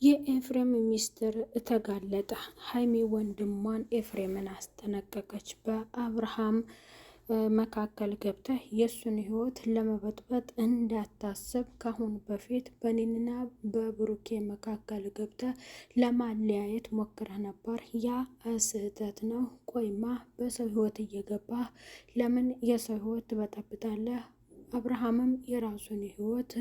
የኤፍሬም ሚስጥር ተጋለጠ። ሀይሚ ወንድሟን ኤፍሬምን አስጠነቀቀች። በአብርሃም መካከል ገብተህ የእሱን ህይወት ለመበጥበጥ እንዳታስብ፣ ካሁን በፊት በኔና በብሩኬ መካከል ገብተህ ለማለያየት ሞክረህ ነበር። ያ ስህተት ነው። ቆይማ በሰው ህይወት እየገባህ ለምን የሰው ህይወት ትበጠብጣለህ? አብርሃምም የራሱን ህይወት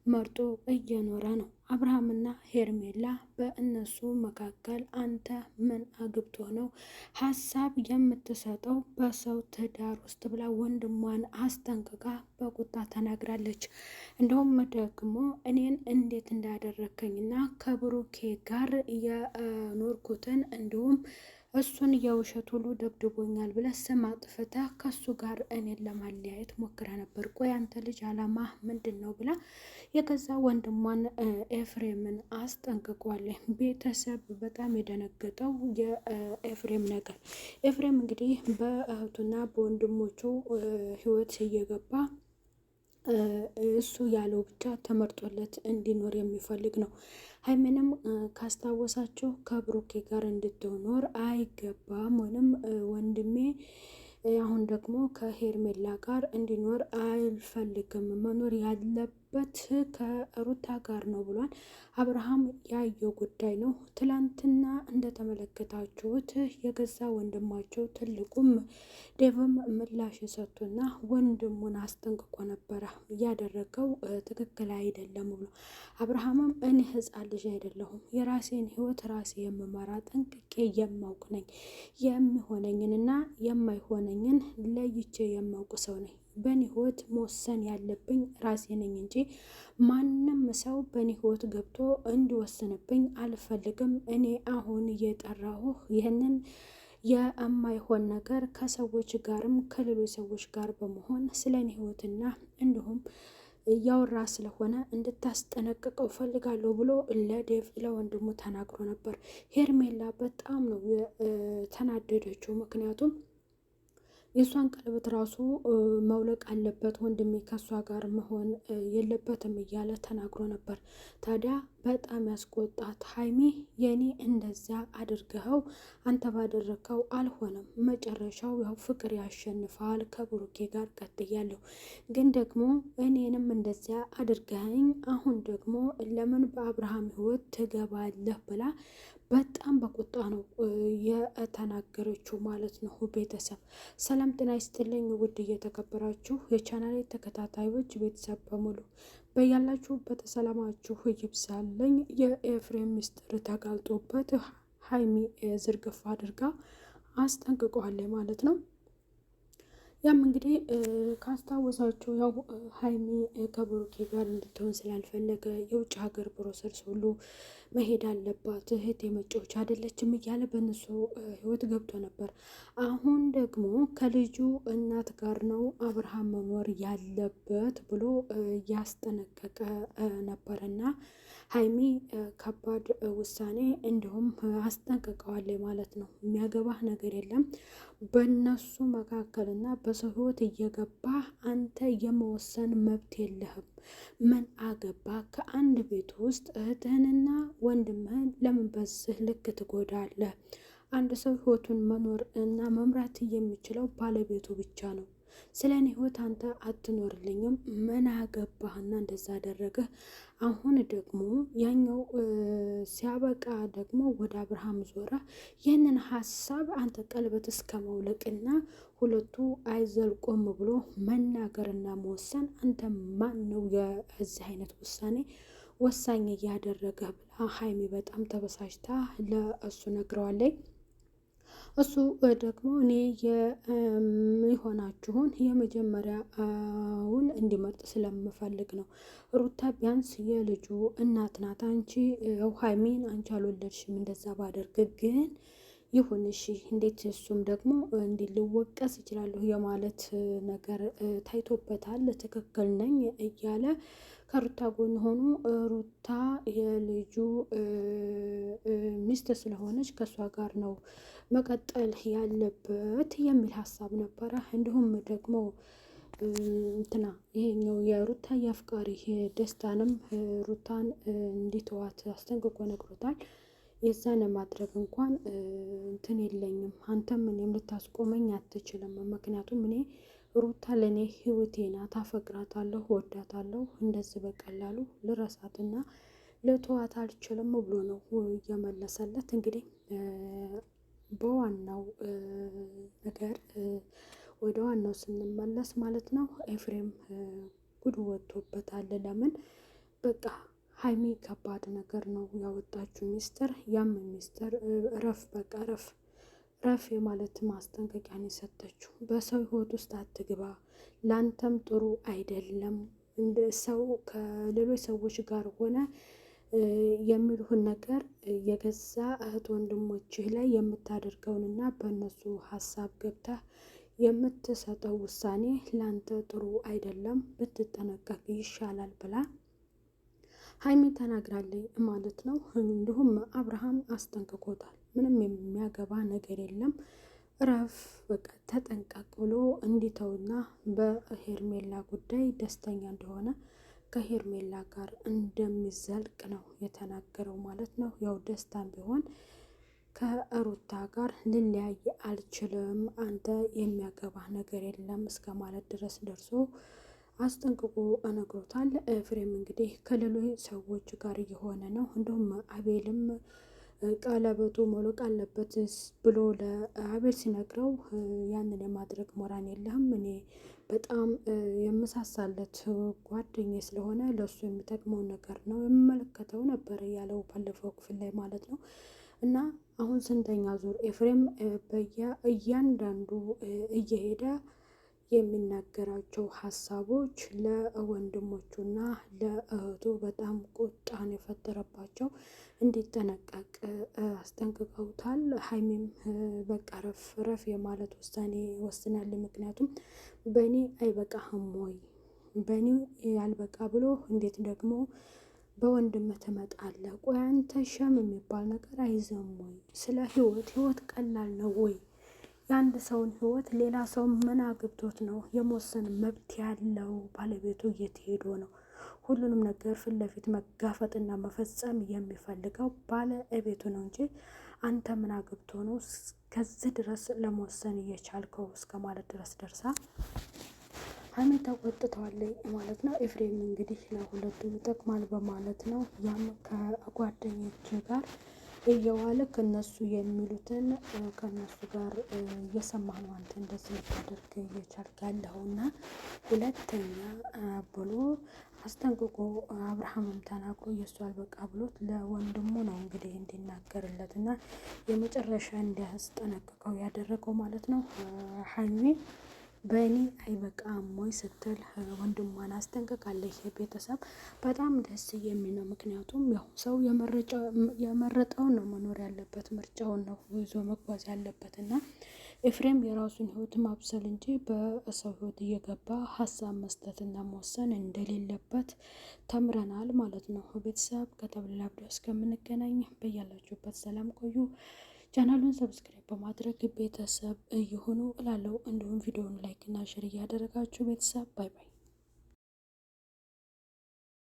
መርጦ እየኖረ ነው። አብርሃምና ሄርሜላ በእነሱ መካከል አንተ ምን አግብቶ ነው ሀሳብ የምትሰጠው በሰው ትዳር ውስጥ ብላ ወንድሟን አስጠንቅቃ በቁጣ ተናግራለች። እንደውም ደግሞ እኔን እንዴት እንዳደረከኝና ከብሩኬ ጋር የኖርኩትን እንዲሁም እሱን የውሸት ሁሉ ደብድቦኛል ብለህ ስም አጥፍተህ ከሱ ጋር እኔን ለማለያየት ሞክረ ነበር። ቆይ አንተ ልጅ አላማ ምንድን ነው ብላ የገዛ ወንድሟን ኤፍሬምን አስጠንቅቋለች። ቤተሰብ በጣም የደነገጠው የኤፍሬም ነገር። ኤፍሬም እንግዲህ በእህቱና በወንድሞቹ ህይወት እየገባ እሱ ያለው ብቻ ተመርጦለት እንዲኖር የሚፈልግ ነው። ሀይሚንም ካስታወሳችሁ ከብሩኬ ጋር እንድትኖር አይገባም፣ ወይም ወንድሜ አሁን ደግሞ ከሄርሜላ ጋር እንዲኖር አልፈልግም፣ መኖር ያለበት ከሩታ ጋር ነው ብሏል። አብርሃም ያየው ጉዳይ ነው። ትላንትና እንደተመለከታችሁት የገዛ ወንድማቸው ትልቁም ዴቭም ምላሽ ሰጥቶና ወንድሙን አስጠንቅቆ ነበረ። እያደረገው ትክክል አይደለም ብሎ አብርሃምም እኔ ህፃን ልጅ አይደለሁም፣ የራሴን ህይወት ራሴ የምመራ ጠንቅቄ የማውቅ ነኝ፣ የሚሆነኝንና የማይሆነኝን ለይቼ የማውቅ ሰው ነኝ። በእኔ ህይወት መወሰን ያለብኝ ራሴ ነኝ እንጂ ማንም ሰው በእኔ ህይወት ገብቶ እንዲወስንብኝ አልፈልግም። እኔ አሁን እየጠራሁ ይህንን የማይሆን ነገር ከሰዎች ጋርም ከሌሎች ሰዎች ጋር በመሆን ስለ እኔ ህይወትና እንዲሁም እያወራ ስለሆነ እንድታስጠነቅቀው ፈልጋለሁ ብሎ ለዴቭ ለወንድሙ ተናግሮ ነበር። ሄርሜላ በጣም ነው ተናደደችው። ምክንያቱም የእሷን ቀለበት ራሱ መውለቅ አለበት ወንድሜ ከእሷ ጋር መሆን የለበትም እያለ ተናግሮ ነበር። ታዲያ በጣም ያስቆጣት ሀይሚ የኔ እንደዛ አድርገኸው አንተ ባደረግከው አልሆነም፣ መጨረሻው ያው ፍቅር ያሸንፋል፣ ከብሩኬ ጋር ቀጥያለሁ፣ ግን ደግሞ እኔንም እንደዚያ አድርገኸኝ አሁን ደግሞ ለምን በአብርሃም ህይወት ትገባለህ ብላ በጣም በቁጣ ነው የተናገረችው ማለት ነው። ቤተሰብ ሰላም ጤና ይስጥልኝ። ውድ እየተከበራችሁ የቻናሌ ተከታታዮች ቤተሰብ በሙሉ በያላችሁበት ሰላማችሁ ይብዛልኝ። የኤፍሬም ሚስጥር ተጋልጦበት ሀይሚ ዝርግፍ አድርጋ አስጠንቅቀዋለች ማለት ነው። ያም እንግዲህ ካስታወሳችሁ ያው ሀይሚ ከብሩኬ ጋር እንድትሆን ስላልፈለገ የውጭ ሀገር ፕሮሰስ ሁሉ መሄድ አለባት፣ እህት የመጫወቻ አይደለችም እያለ በእነሱ ህይወት ገብቶ ነበር። አሁን ደግሞ ከልጁ እናት ጋር ነው አብርሃም መኖር ያለበት ብሎ እያስጠነቀቀ ነበርና ሀይሚ ከባድ ውሳኔ እንዲሁም አስጠንቅቀዋለች ማለት ነው። የሚያገባህ ነገር የለም በእነሱ መካከልና በሰው ህይወት እየገባ አንተ የመወሰን መብት የለህም። ምን አገባ? ከአንድ ቤት ውስጥ እህትህንና ወንድምህን ለምን በዚህ ልክ ትጎዳለህ? አንድ ሰው ህይወቱን መኖር እና መምራት የሚችለው ባለቤቱ ብቻ ነው። ስለ እኔ ህይወት አንተ አትኖርልኝም። ምን አገባህና እንደዛ አደረገህ? አሁን ደግሞ ያኛው ሲያበቃ ደግሞ ወደ አብርሃም ዞረ። ይህንን ሀሳብ አንተ ቀለበት እስከ መውለቅና ሁለቱ አይዘልቆም ብሎ መናገርና መወሰን አንተ ማን ነው የዚህ አይነት ውሳኔ ወሳኝ እያደረገ ብላ ሀይሚ በጣም ተበሳጭታ ለእሱ ነግረዋለች። እሱ ደግሞ እኔ የሚሆናችሁን የመጀመሪያውን እንዲመርጥ ስለምፈልግ ነው። ሩታ ቢያንስ የልጁ እናት ናት። አንቺ ሀይሚን አንቺ አልወለድሽም፣ እንደዛ ባደርግ ግን ይሁን እሺ፣ እንዴት እሱም ደግሞ እንዲልወቀስ ይችላለሁ የማለት ነገር ታይቶበታል። ትክክል ነኝ እያለ ከሩታ ጎን ሆኖ ሩታ የልጁ ሚስት ስለሆነች ከእሷ ጋር ነው መቀጠል ያለበት የሚል ሀሳብ ነበረ። እንዲሁም ደግሞ እንትና ይሄኛው የሩታ የአፍቃሪ ደስታንም ሩታን እንዲተዋት አስጠንቅቆ ነግሮታል። የዛን ማድረግ እንኳን እንትን የለኝም፣ አንተም እኔም ልታስቆመኝ አትችልም። ምክንያቱም እኔ ሩታ ለእኔ ህይወቴ ናት፣ አፈቅራታለሁ፣ ወዳታለሁ። እንደዚህ በቀላሉ ልረሳትና ልተዋት አልችልም ብሎ ነው እየመለሰለት። እንግዲህ በዋናው ነገር ወደ ዋናው ስንመለስ ማለት ነው ኤፍሬም ጉድ ወጥቶበታል። ለምን በቃ ሀይሚ ከባድ ነገር ነው ያወጣችው ሚስጥር። ያም ሚስጥር ረፍ በቃ ረፍ የማለት ማስጠንቀቂያን የሰጠችው። በሰው ህይወት ውስጥ አትግባ፣ ላንተም ጥሩ አይደለም። እንደ ሰው ከሌሎች ሰዎች ጋር ሆነ የሚልሁን ነገር የገዛ እህት ወንድሞችህ ላይ የምታደርገውንና በእነሱ ሀሳብ ገብተህ የምትሰጠው ውሳኔ ላንተ ጥሩ አይደለም፣ ብትጠነቀቅ ይሻላል ብላ ሀይሚ ተናግራለች ማለት ነው። እንዲሁም አብርሃም አስጠንቅቆታል። ምንም የሚያገባ ነገር የለም፣ ረፍ በቃ ተጠንቀቅ ብሎ እንዲተውና በሄርሜላ ጉዳይ ደስተኛ እንደሆነ ከሄርሜላ ጋር እንደሚዘልቅ ነው የተናገረው ማለት ነው። ያው ደስታም ቢሆን ከሩታ ጋር ልለያይ አልችልም፣ አንተ የሚያገባ ነገር የለም እስከ ማለት ድረስ ደርሶ አስጠንቅቆ ነግሮታል። ኤፍሬም እንግዲህ ከሌሎች ሰዎች ጋር እየሆነ ነው። እንዲሁም አቤልም ቀለበቱ መውለቅ አለበት ብሎ ለአቤል ሲነግረው ያንን የማድረግ ሞራን የለህም፣ እኔ በጣም የምሳሳለት ጓደኛ ስለሆነ ለሱ የሚጠቅመው ነገር ነው የምመለከተው ነበር ያለው ባለፈው ክፍል ላይ ማለት ነው። እና አሁን ስንተኛ ዙር ኤፍሬም እያንዳንዱ እየሄደ የሚናገራቸው ሀሳቦች ለወንድሞቹና ለእህቱ በጣም ቁጣን የፈጠረባቸው እንዲጠነቀቅ አስጠንቅቀውታል። ሀይሚም በቃ ረፍ የማለት ውሳኔ ወስናል። ምክንያቱም በእኔ አይበቃህም ወይ? በእኔ ያልበቃ ብሎ እንዴት ደግሞ በወንድምህ ትመጣለህ? ቆይ አንተ ሸም የሚባል ነገር አይዘም ወይ? ስለ ህይወት ቀላል ነው ወይ? የአንድ ሰውን ህይወት ሌላ ሰው ምን አግብቶት ነው የመወሰን መብት ያለው? ባለቤቱ የት ሄዶ ነው? ሁሉንም ነገር ፊት ለፊት መጋፈጥና መፈጸም የሚፈልገው ባለቤቱ ነው እንጂ አንተ ምን አግብቶ ነው ከዚህ ድረስ ለመወሰን እየቻልከው? እስከ ማለት ድረስ ደርሳ ሀይሚ ተቆጥተዋለች ማለት ነው። ኤፍሬም እንግዲህ ለሁለቱም ይጠቅማል በማለት ነው ያም ከጓደኞች ጋር እየዋለ ከነሱ የሚሉትን ከነሱ ጋር እየሰማህ ነው አንተ እንደዚህ ልታደርግ እየቻልክ ያለውና ሁለተኛ ብሎ አስጠንቅቆ አብርሃምም ተናግሮ የእሱ አልበቃ ብሎት ለወንድሙ ነው እንግዲህ እንዲናገርለት እና የመጨረሻ እንዲያስጠነቅቀው ያደረገው ማለት ነው። ሀይሚ በእኔ አይበቃም ወይ ስትል ወንድሟን አስጠንቅቃለች። ቤተሰብ በጣም ደስ የሚል ነው። ምክንያቱም ያው ሰው የመረጠውን ነው መኖር ያለበት፣ ምርጫውን ነው ይዞ መጓዝ ያለበት እና ኤፍሬም የራሱን ህይወት ማብሰል እንጂ በሰው ህይወት እየገባ ሀሳብ መስጠትና መወሰን እንደሌለበት ተምረናል ማለት ነው። ቤተሰብ ከተብላ ቪዲዮ እስከምንገናኝ በያላችሁበት ሰላም ቆዩ። ቻናሉን ሰብስክራይብ በማድረግ ቤተሰብ እየሆኑ እላለሁ። እንዲሁም ቪዲዮውን ላይክ እና ሼር እያደረጋችሁ ቤተሰብ ባይ ባይ።